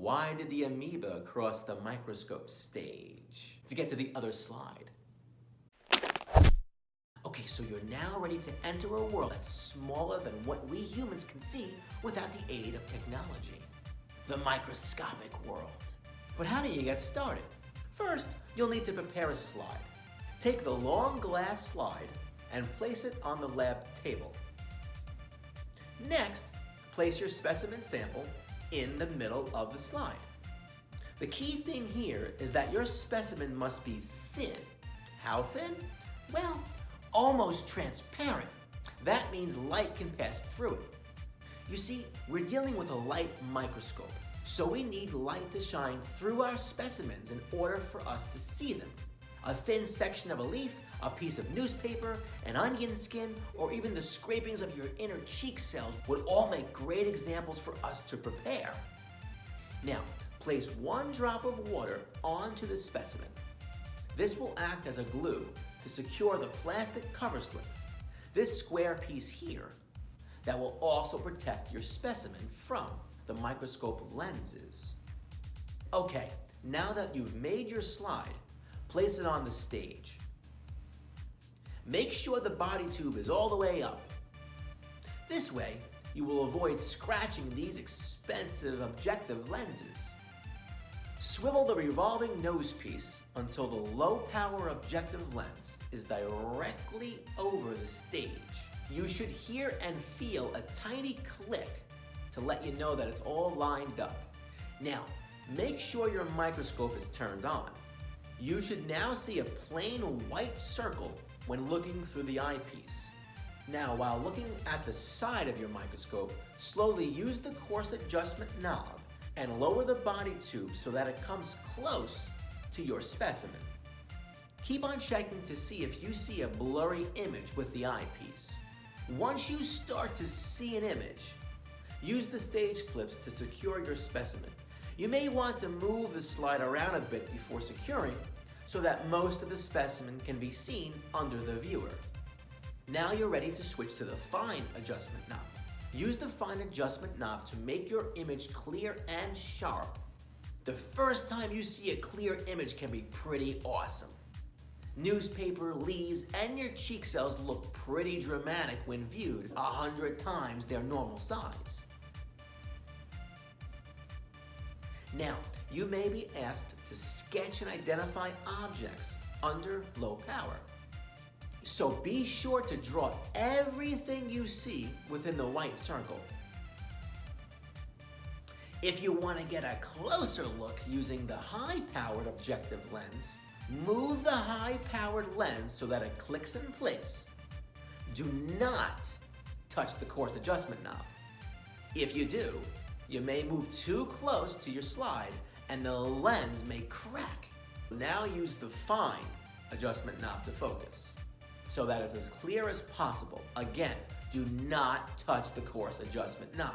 why did the amoeba cross the microscope stage? To get to the other slide. Okay, so you're now ready to enter a world that's smaller than what we humans can see without the aid of technology. The microscopic world. But how do you get started? First, you'll need to prepare a slide. Take the long glass slide and place it on the lab table. Next, place your specimen sample in the middle of the slide. The key thing here is that your specimen must be thin. How thin? Well, almost transparent. That means light can pass through it. You see, we're dealing with a light microscope, so we need light to shine through our specimens in order for us to see them. A thin section of a leaf, a piece of newspaper, an onion skin, or even the scrapings of your inner cheek cells would all make great examples for us to prepare. Now, place 1 drop of water onto the specimen. This will act as a glue to secure the plastic cover slip, this square piece here, that will also protect your specimen from the microscope lenses. Okay, now that you've made your slide, place it on the stage. Make sure the body tube is all the way up. This way, you will avoid scratching these expensive objective lenses. Swivel the revolving nose piece until the low-power objective lens is directly over the stage. You should hear and feel a tiny click to let you know that it's all lined up. Now, make sure your microscope is turned on. You should now see a plain white circle when looking through the eyepiece. Now, while looking at the side of your microscope, slowly use the coarse adjustment knob and lower the body tube so that it comes close to your specimen. Keep on checking to see if you see a blurry image with the eyepiece. Once you start to see an image, use the stage clips to secure your specimen. You may want to move the slide around a bit before securing so that most of the specimen can be seen under the viewer. Now you're ready to switch to the fine adjustment knob. Use the fine adjustment knob to make your image clear and sharp. The first time you see a clear image can be pretty awesome. Newspaper, leaves, and your cheek cells look pretty dramatic when viewed 100 times their normal size. Now, you may be asked to sketch and identify objects under low power. So be sure to draw everything you see within the white circle. If you want to get a closer look using the high-powered objective lens, move the high-powered lens so that it clicks in place. Do not touch the coarse adjustment knob. If you do, you may move too close to your slide and the lens may crack. Now use the fine adjustment knob to focus so that it's as clear as possible. Again, do not touch the coarse adjustment knob.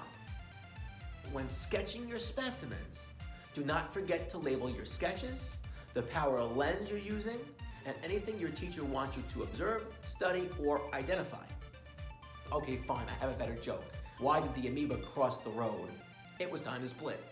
When sketching your specimens, do not forget to label your sketches, the power of lens you're using, and anything your teacher wants you to observe, study, or identify. Okay, fine, I have a better joke. Why did the amoeba cross the road? It was time to split.